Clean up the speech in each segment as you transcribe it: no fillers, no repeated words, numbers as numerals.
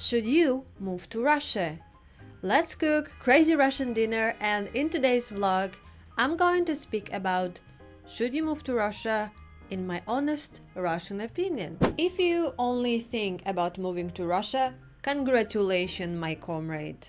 Should you move to Russia? Let's cook crazy Russian dinner, and in today's vlog, I'm going to speak about should you move to Russia in my honest Russian opinion. If you only think about moving to Russia, congratulations, my comrade.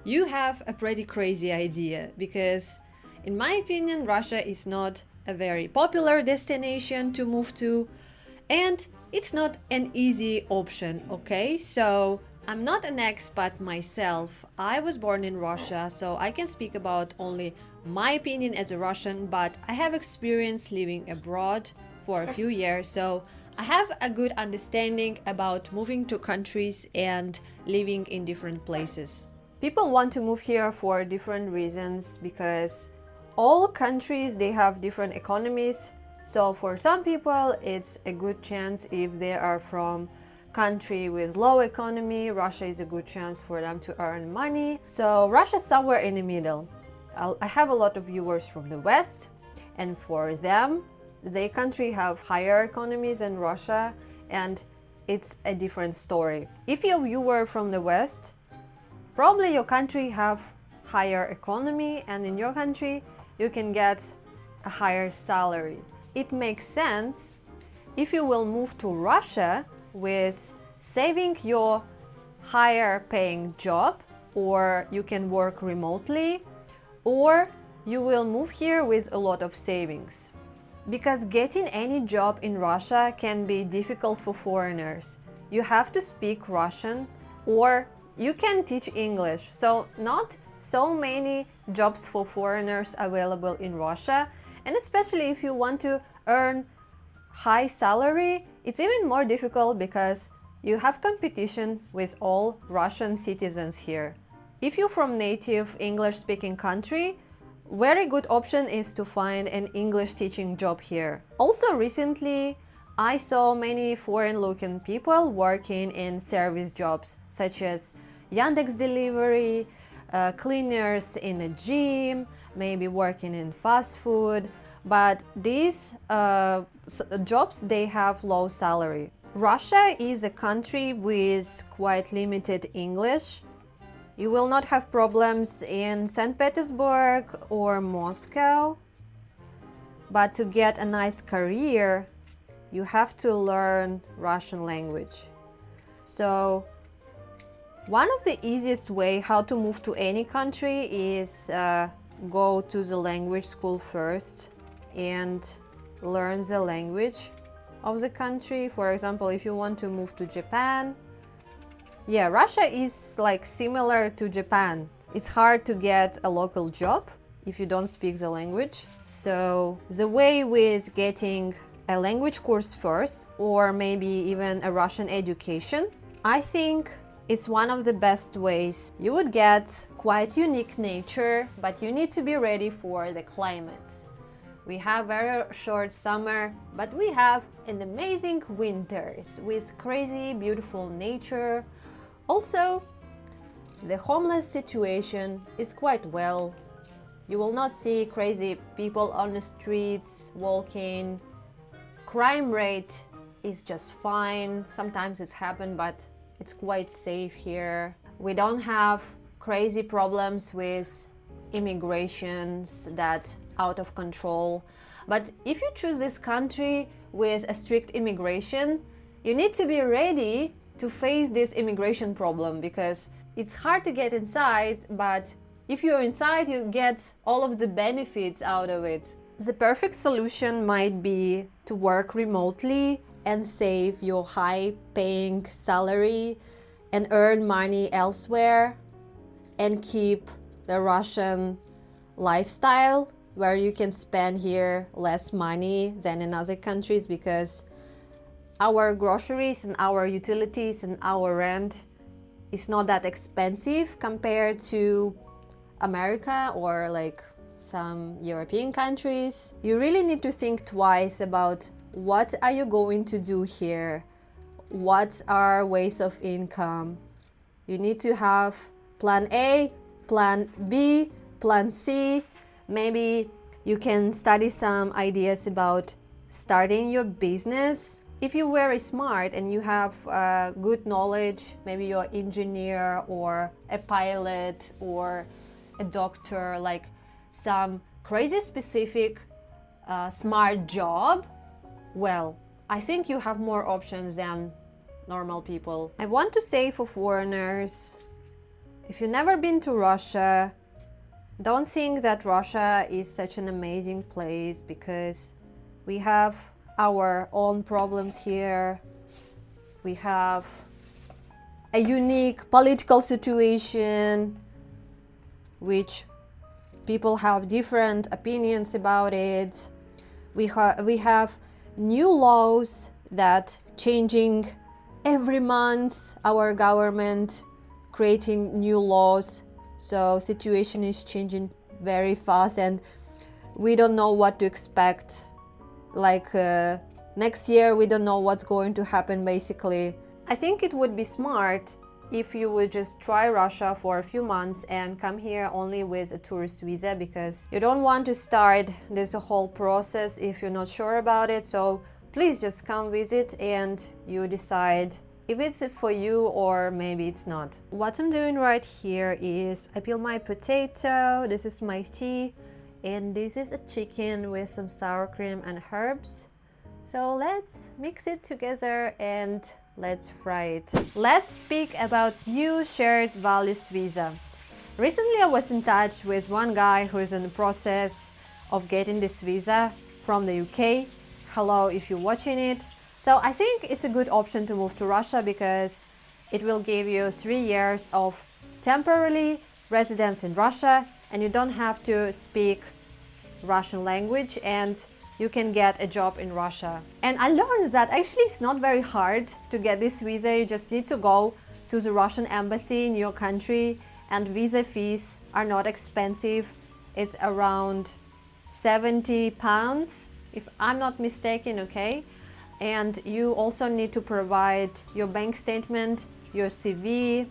You have a pretty crazy idea because, in my opinion, Russia is not a very popular destination to move to, and it's not an easy option, okay? So I'm not an expat myself. I was born in Russia, so I can speak about only my opinion as a Russian, but I have experience living abroad for a few years, so I have a good understanding about moving to countries and living in different places. People want to move here for different reasons because all countries, they have different economies. So for some people, it's a good chance if they are from country with low economy. Russia is a good chance for them to earn money. So Russia's somewhere in the middle. I have a lot of viewers from the West, and for them, their country have higher economies than Russia, and it's a different story. If you're a viewer from the West, probably your country have higher economy, and in your country, you can get a higher salary. It makes sense if you will move to Russia with saving your higher paying job, or you can work remotely, or you will move here with a lot of savings. Because getting any job in Russia can be difficult for foreigners. You have to speak Russian, or you can teach English. So not so many jobs for foreigners available in Russia. And especially if you want to earn high salary, it's even more difficult because you have competition with all Russian citizens here. If you're from native English-speaking country, very good option is to find an English teaching job here. Also recently, I saw many foreign-looking people working in service jobs such as Yandex delivery, cleaners in a gym, maybe working in fast food, but these jobs, they have low salary. Russia is a country with quite limited English. You will not have problems in St. Petersburg or Moscow, but to get a nice career, you have to learn Russian language. So one of the easiest way how to move to any country is go to the language school first and learn the language of the country. For example, if you want to move to Japan, yeah, Russia is like similar to Japan. It's hard to get a local job if you don't speak the language. So the way with getting a language course first, or maybe even a Russian education, I think it's one of the best ways. You would get quite unique nature, but you need to be ready for the climates. We have very short summer, but we have an amazing winters with crazy beautiful nature. Also, the homeless situation is quite well. You will not see crazy people on the streets walking. Crime rate is just fine. Sometimes it's happened, but it's quite safe here. We don't have crazy problems with immigrations that out of control. But if you choose this country with a strict immigration, you need to be ready to face this immigration problem, because it's hard to get inside, but if you're inside, you get all of the benefits out of it. The perfect solution might be to work remotely and save your high-paying salary and earn money elsewhere and keep the Russian lifestyle where you can spend here less money than in other countries, because our groceries and our utilities and our rent is not that expensive compared to America or like some European countries. You really need to think twice about what are you going to do here, what are ways of income. You need to have plan A, plan B, plan C. Maybe you can study some ideas about starting your business if you're very smart and you have good knowledge, maybe you're an engineer or a pilot or a doctor, like some crazy specific smart job, well, I think you have more options than normal people. I want to say for foreigners, if you've never been to Russia, don't think that Russia is such an amazing place, because we have our own problems here. We have a unique political situation, which people have different opinions about it. We have new laws that changing every month, our government creating new laws, so situation is changing very fast and we don't know what to expect. Like next year we don't know what's going to happen basically. I think it would be smart if you would just try Russia for a few months and come here only with a tourist visa, because you don't want to start this whole process if you're not sure about it. So please just come visit and you decide if it's for you or maybe it's not. What I'm doing right here is I peel my potato, this is my tea, and this is a chicken with some sour cream and herbs. So let's mix it together and let's fry it. Let's speak about new shared values visa. Recently I was in touch with one guy who is in the process of getting this visa from the UK. Hello if you're watching it. So I think it's a good option to move to Russia, because it will give you 3 years of temporary residence in Russia and you don't have to speak Russian language and you can get a job in Russia. And I learned that actually it's not very hard to get this visa. You just need to go to the Russian embassy in your country, and visa fees are not expensive. It's around £70, if I'm not mistaken, okay? And you also need to provide your bank statement, your CV,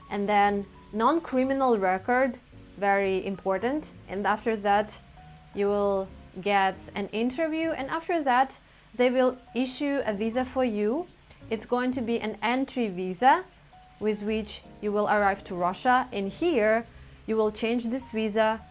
and then non-criminal record, very important. And after that you will get an interview, and after that they will issue a visa for you. It's going to be an entry visa with which you will arrive to Russia, and here you will change this visa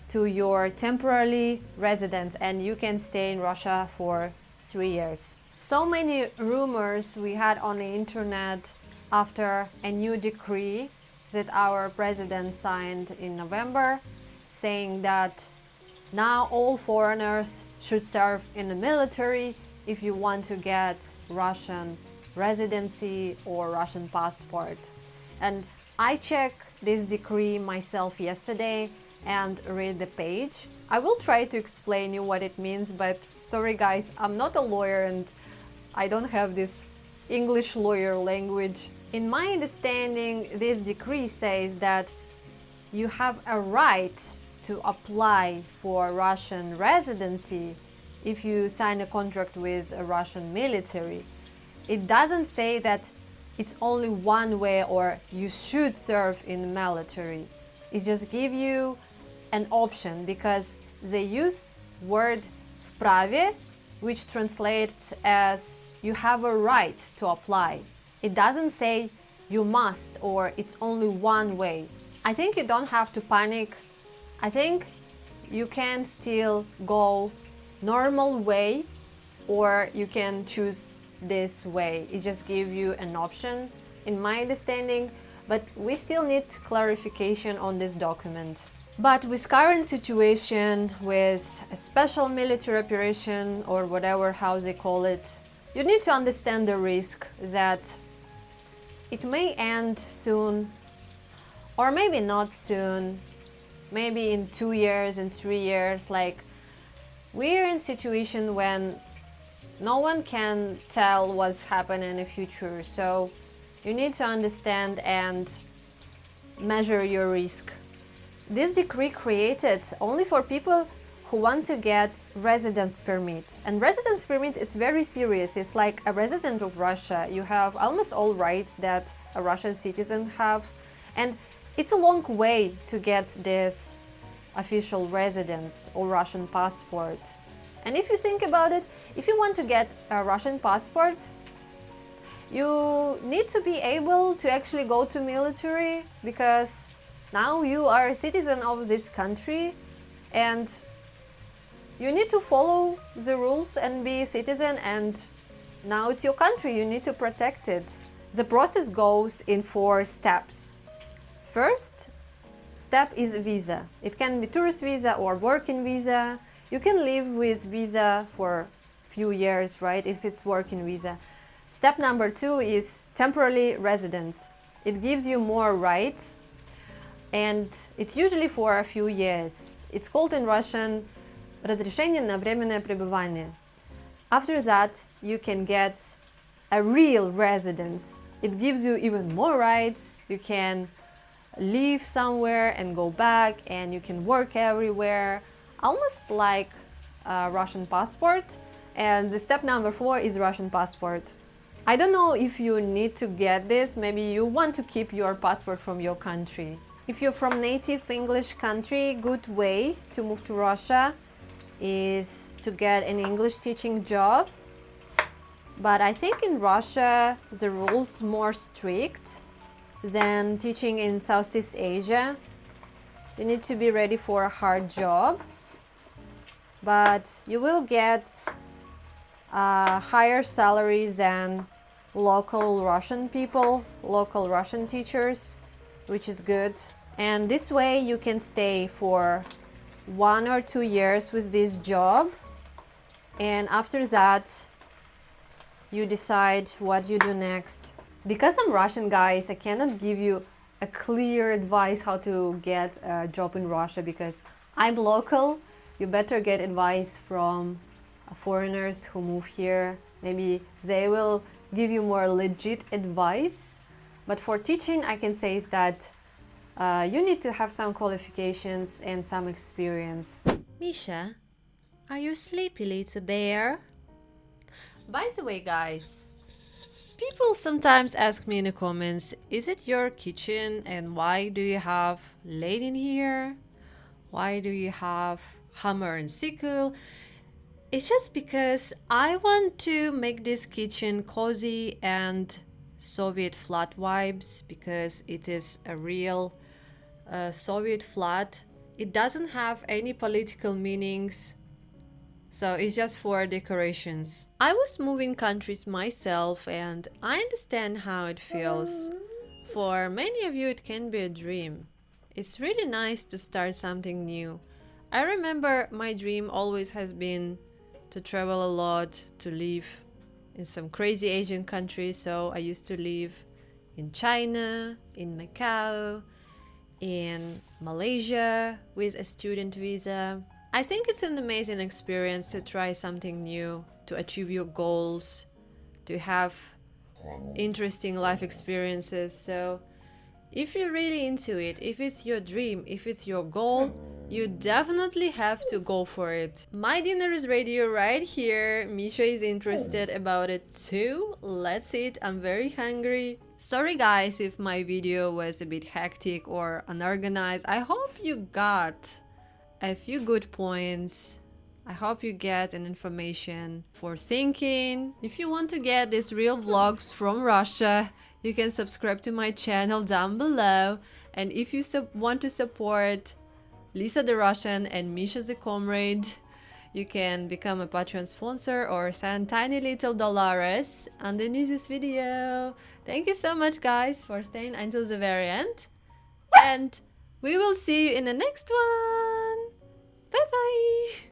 to your temporary residence and you can stay in Russia for 3 years. So many rumors we had on the internet after a new decree that our president signed in November, saying that now all foreigners should serve in the military if you want to get Russian residency or Russian passport. And I checked this decree myself yesterday and read the page. I will try to explain you what it means, but sorry guys, I'm not a lawyer and I don't have this English lawyer language. In my understanding, this decree says that you have a right to apply for Russian residency if you sign a contract with a Russian military. It doesn't say that it's only one way or you should serve in the military. It just gives you an option, because they use word вправе, which translates as you have a right to apply. It doesn't say you must or it's only one way. I think you don't have to panic. I think you can still go normal way or you can choose this way. It just gives you an option in my understanding, but we still need clarification on this document. But with current situation, with a special military operation or whatever how they call it, you need to understand the risk that it may end soon or maybe not soon, maybe in 2 years, in 3 years. Like, we're in a situation when no one can tell what's happening in the future, so you need to understand and measure your risk. This decree created only for people who want to get residence permit. And residence permit is very serious. It's like a resident of Russia. You have almost all rights that a Russian citizen have. And it's a long way to get this official residence or Russian passport. And if you think about it, if you want to get a Russian passport, You need to be able to actually go to military because now you are a citizen of this country and you need to follow the rules and be a citizen, and now it's your country, you need to protect it. The process goes in 4 steps. First step is visa. It can be tourist visa or working visa. You can live with visa for a few years, right, if it's working visa. Step number 2 is temporary residence. It gives you more rights and it's usually for a few years. It's called in Russian разрешение на временное пребывание. After that, you can get a real residence. It gives you even more rights. You can live somewhere and go back, and you can work everywhere, almost like a Russian passport. And the step number 4 is Russian passport. I don't know if you need to get this. Maybe you want to keep your passport from your country. If you're from native English country, good way to move to Russia is to get an English teaching job. But I think in Russia the rules more strict than teaching in Southeast Asia. You need to be ready for a hard job, but you will get higher salaries than local Russian people, local Russian teachers, which is good. And this way you can stay for 1 or 2 years with this job, and after that you decide what you do next. Because I'm Russian, guys, I cannot give you a clear advice how to get a job in Russia because I'm local. You better get advice from foreigners who move here. Maybe they will give you more legit advice. But for teaching, I can say is that you need to have some qualifications and some experience. Misha, are you sleepy, little bear? By the way, guys, people sometimes ask me in the comments, is it your kitchen and why do you have lead in here? Why do you have hammer and sickle? It's just because I want to make this kitchen cozy and Soviet flat vibes, because it is a real Soviet flat. It doesn't have any political meanings, so it's just for decorations. I was moving countries myself and I understand how it feels. For many of you it can be a dream. It's really nice to start something new. I remember my dream always has been to travel a lot, to live in some crazy Asian countries. So I used to live in China, in Macau, in Malaysia with a student visa. I think it's an amazing experience to try something new, to achieve your goals, to have interesting life experiences. So if you're really into it, if it's your dream, if it's your goal, you definitely have to go for it. My dinner is ready right here. Misha is interested about it too. Let's eat. I'm very hungry. Sorry guys if my video was a bit hectic or unorganized. I hope you got a few good points. I hope you get an information for thinking. If you want to get these real vlogs from Russia, you can subscribe to my channel down below. And if you want to support Lisa the Russian and Misha the Comrade, you can become a Patreon sponsor or send tiny little dollars underneath this video. Thank you so much guys for staying until the very end, and we will see you in the next one.